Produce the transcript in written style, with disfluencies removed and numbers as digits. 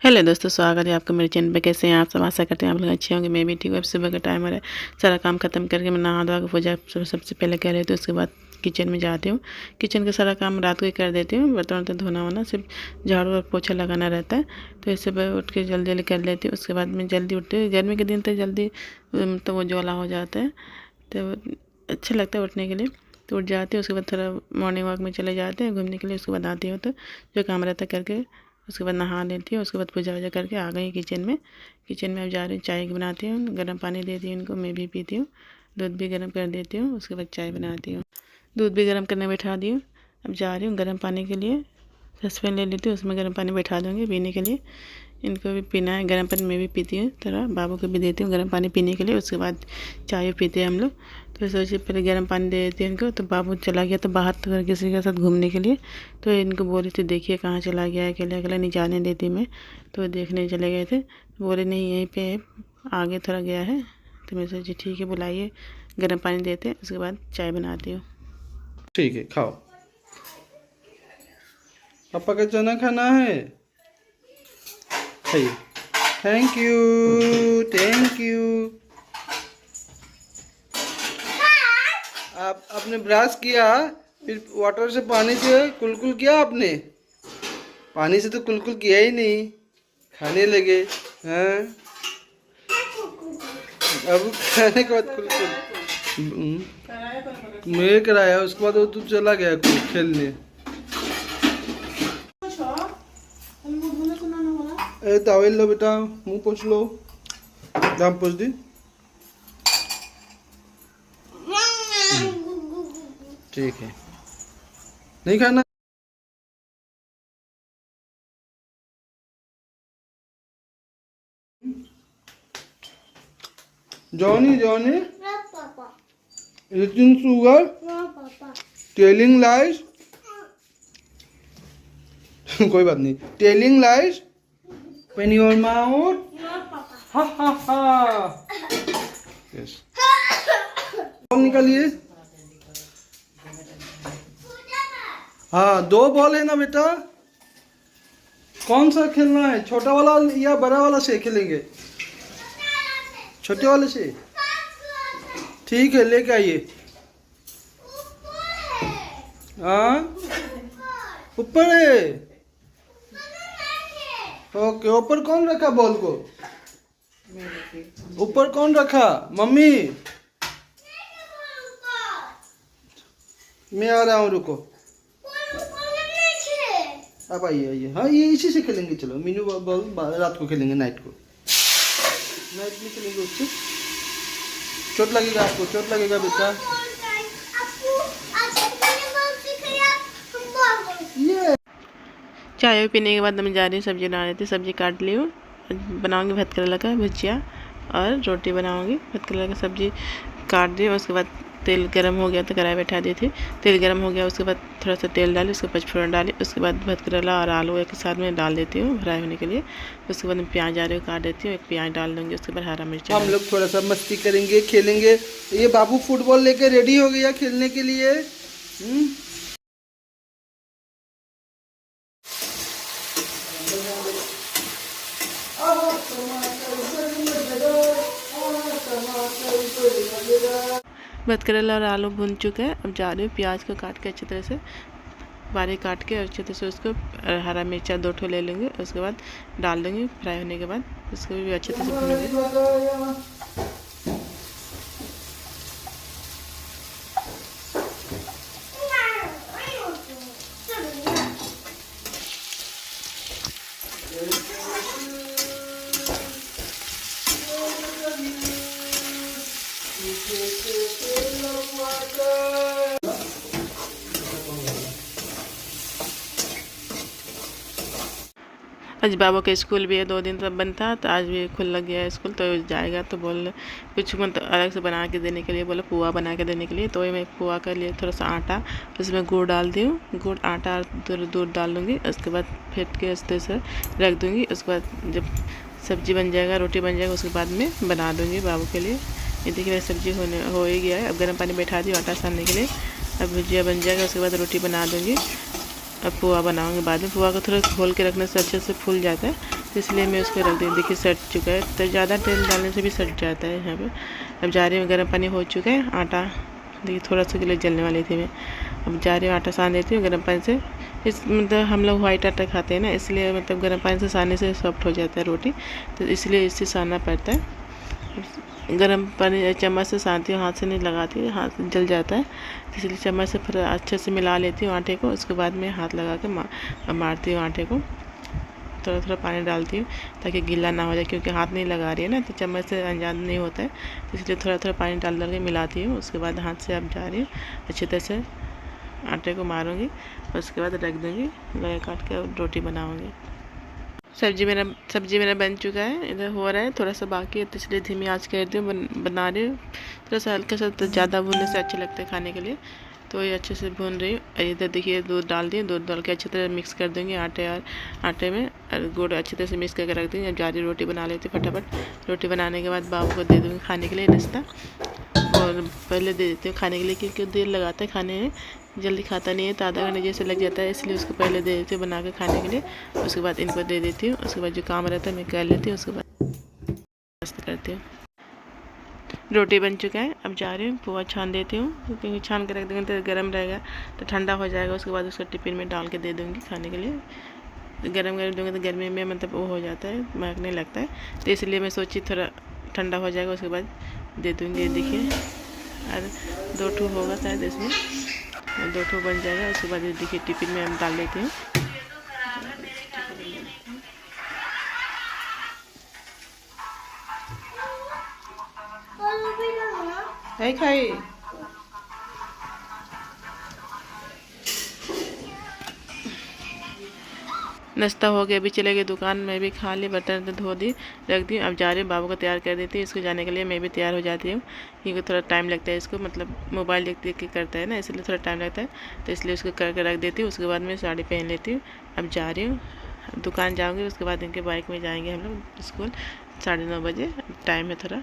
Hello दोस्तों, स्वागत है आपका मेरे चैनल पे। कैसे हैं आप सब? आशा करते हैं आप लोग अच्छे होंगे। मैं भी ठीक हूँ। अब सुबह का टाइम हो रहा है, सारा काम खत्म करके मैं नहा धोआ के पूजा सबसे पहले कर लेती हूँ। उसके बाद किचन में जाती हूँ। किचन का सारा काम रात को ही कर देती हूँ। बर्तन वर्तन धोना होना, सिर्फ झाड़ू और पोछा लगाना रहता है। तो इससे उठ के जल्दी जल्दी कर लेती हूँ। उसके बाद मैं जल्दी उठती हूँ। गर्मी के दिन तो जल्दी तो वो ज्वाला हो जाता है, तो अच्छा लगता है उठने के लिए। तो उठ जाती हूँ। उसके बाद थोड़ा मॉर्निंग वॉक में चले जाते हैं घूमने के लिए। उसके बाद आती हूँ तो जो काम रहता है करके उसके बाद नहा लेती हूँ। उसके बाद पूजा वूजा करके आ गई किचन में। किचन में अब जा रही हूँ, चाय बनाती हूँ। गर्म पानी देती हूँ इनको, मैं भी पीती हूँ। दूध भी गर्म कर देती हूँ। उसके बाद चाय बनाती हूँ। दूध भी गर्म करने बैठा दी हूँ। अब जा रही हूँ गर्म पानी के लिए। सस्पेन ले लेती हूँ, उसमें गर्म पानी बैठा दूँगी पीने के लिए। इनको भी पीना है गर्म पानी, मैं भी पीती हूँ। थोड़ा बाबू को भी देती हूँ गर्म पानी पीने के लिए। उसके बाद चाय पीते हैं हम लोग। तो सोचिए पहले गर्म पानी दे देती हूँ इनको। तो बाबू चला गया तो बाहर तो किसी के साथ घूमने के लिए। तो इनको बोल रही थी देखिए कहाँ चला गया है, अकेले अकेले नहीं जाने देती मैं। तो देखने चले गए थे, बोले नहीं यहीं पे है, आगे थोड़ा गया है। तो मैं सोची ठीक है बुलाइए, गर्म पानी देते हैं। उसके बाद चाय बनाती हूँ। ठीक है, खाओ। पापा का चना खाना है, खाइए। Thank you, thank you. आपने ब्रश किया, फिर वाटर से पानी से कुलकुल किया आपने? पानी से तो कुलकुल किया ही नहीं, खाने लगे। हाँ, अब खाने के बाद कुलकुल मैं कराया। उसके बाद वो तू चला गया खेलने। ए तावेल लो बेटा, मुंह पोंछ लो। दाम पोंछ दी। ठीक है, नहीं खाना? Johnny Johnny, eating sugar, telling lies. कोई बात नहीं, telling lies when your mouth. हा हा हा। Yes. बॉल निकालिए। हाँ, 2 बॉल है ना बेटा? कौन सा खेलना है, छोटा वाला या बड़ा वाला से खेलेंगे? छोटे वाले से? ठीक है, लेके आइए। हाँ, ऊपर है। ओके, ऊपर कौन रखा बॉल को? ऊपर कौन रखा? मम्मी, मैं आ रहा हूँ, रुको। अब आइए आइए। हाँ, ये इसी से खेलेंगे। चलो मीनू बॉल रात को खेलेंगे, नाइट को। नाइट में खेलेंगे उससे। चोट लगेगा आपको, चोट लगेगा बेटा। ये चाय पीने के बाद मैं जा रही हूँ सब्जी बनाने थी। सब्जी काट ली हूँ, बनाऊँगी भात करेला का भुजिया और रोटी बनाऊँगी। भात करेला की सब्जी काट दी। उसके बाद तेल गरम हो गया तो कढ़ाई बैठा दी थी। तेल गरम हो गया, उसके बाद थोड़ा सा तेल डाली, उसके पचफोरन डाली। उसके बाद भात करेला और आलू एक साथ में डाल देती हूँ फ्राई होने के लिए। उसके बाद मैं प्याज आ रही हूँ काट देती हूँ, एक प्याज डाल दूँगी। उसके बाद हरा मिर्च। हम लोग थोड़ा सा मस्ती करेंगे, खेलेंगे। ये बाबू फुटबॉल लेके रेडी हो गया खेलने के लिए। भात करेला और आलू भुन चुके हैं। अब जा रही हूँ प्याज को काट के अच्छी तरह से बारीक काट के अच्छे तरह से उसको हरा मिर्चा 2 ठो ले लूँगी। उसके बाद डाल दूँगी फ्राई होने के बाद। उसको भी अच्छे तरह से भूनूँगी। आज बाबू का स्कूल भी है, 2 दिन तब बंद था, तो आज भी खुल लग गया है स्कूल। तो जाएगा तो बोल कुछ मत अलग से बना के देने के लिए, बोले पुआ बना के देने के लिए। तो मैं पुआ के लिए थोड़ा सा आटा, उसमें गुड़ डाल दी हूँ। गुड़ आटा दूध डाल दूँगी। उसके बाद फेंट के इस तरह से रख दूँगी। उसके बाद जब सब्जी बन जाएगा, रोटी बन जाएगा, उसके बाद में बना दूँगी बाबू के लिए। ये देखिए सब्जी हो ही गया है। अब गर्म पानी बैठा दी आटा सानने के लिए। अब भुजिया बन जाएगा, उसके बाद रोटी बना दूँगी। अब पुआ बनाऊंगी बाद में। पुआ को थोड़ा खोल के रखने से अच्छे से फूल जाता है। तो इसलिए मैं उसको रख दी। देखिए सट चुका है, तो ज़्यादा तेल डालने से भी सट जाता है यहाँ पे। अब जा रही हूँ, गर्म पानी हो चुका है। आटा देखिए थोड़ा सा के लिए जलने वाली थी मैं। अब जा रही हूँ, आटा सान देती हूँ गर्म पानी से। इस मतलब हम लोग वाइट आटा खाते हैं ना, इसलिए मतलब गर्म पानी से सानने से सॉफ्ट हो जाता है रोटी, तो इसलिए इससे सानना पड़ता है। गर्म पानी चम्मच से सानती हूँ, हाथ से नहीं लगाती, हाथ जल जाता है, तो इसलिए चम्मच से फिर अच्छे से मिला लेती हूँ आटे को। उसके बाद में हाथ लगा के मारती हूँ आटे को। थोड़ा थोड़ा पानी डालती हूँ ताकि गीला ना हो जाए, क्योंकि हाथ नहीं लगा रही है ना, तो चम्मच से अनजान नहीं होता है, तो इसलिए थोड़ा थोड़ा पानी डाल के मिलाती हूँ। उसके बाद हाथ से अब जा रही हूँ, अच्छी तरह से आटे को मारूंगी, उसके बाद रख दूँगी, लगा काट के रोटी बनाऊँगी। सब्जी मेरा बन चुका है, इधर हो रहा है, थोड़ा सा बाकी है, तो इसलिए धीमी आँच कर दी हूँ, बना रही हूँ। थोड़ा सा हल्का सा, तो ज़्यादा भूनने से अच्छा लगता है खाने के लिए, तो ये अच्छे से भून रही हूँ। इधर देखिए दूध डाल दिए, दूध डाल के अच्छी तरह मिक्स कर दूँगी आटे में, और गुड़ अच्छी तरह से मिक्स करके रख दूँगी। अब जा रही रोटी बना लेती हूँ फटाफट। रोटी बनाने के बाद बाबू को दे दूँगी खाने के लिए नाश्ता, और पहले दे देती हूँ खाने के लिए, क्योंकि देर लगाता है खाने में, जल्दी खाता नहीं है, तो आधा घंटे जैसे लग जाता है, इसलिए उसको पहले दे देती हूँ बना के खाने के लिए। उसके बाद इनको दे देती हूँ, उसके बाद जो काम रहता है मैं कर लेती हूँ, उसके बाद नाश्ता करती हूँ। रोटी बन चुका है, अब जा रही हूँ पोहा छान देती हूँ, क्योंकि छान के रख देंगे तो गर्म रहेगा, तो ठंडा हो जाएगा। उसके बाद उसको टिफिन में डाल के दे दूँगी खाने के लिए। गर्म दूँगी तो गर्मी में मतलब वो हो जाता है, महकने लगता है, तो इसलिए मैं सोची थोड़ा ठंडा हो जाएगा उसके बाद दे दूँगी। देखिए और 2 ठो होगा शायद इसमें, 2 ठो बन जाएगा। उसके बाद देखिए टिफिन में हम डाल देते हैं। है खाई नाश्ता हो गया, अभी चले गए दुकान, मैं भी खा ली, बर्तन धो दी, रख दी। अब जा रही हूँ बाबू को तैयार कर देती हूँ, इसको जाने के लिए मैं भी तैयार हो जाती हूँ, क्योंकि थोड़ा टाइम लगता है इसको, मतलब मोबाइल देख देख के करता है ना, इसलिए थोड़ा टाइम लगता है, तो इसलिए उसको करके रख देती हूँ। उसके बाद मैं साड़ी पहन लेती हूँ। अब जा रही हूँ, दुकान जाऊँगी, उसके बाद इनके बाइक में जाएंगे हम लोग स्कूल 9:30 बजे, टाइम है थोड़ा।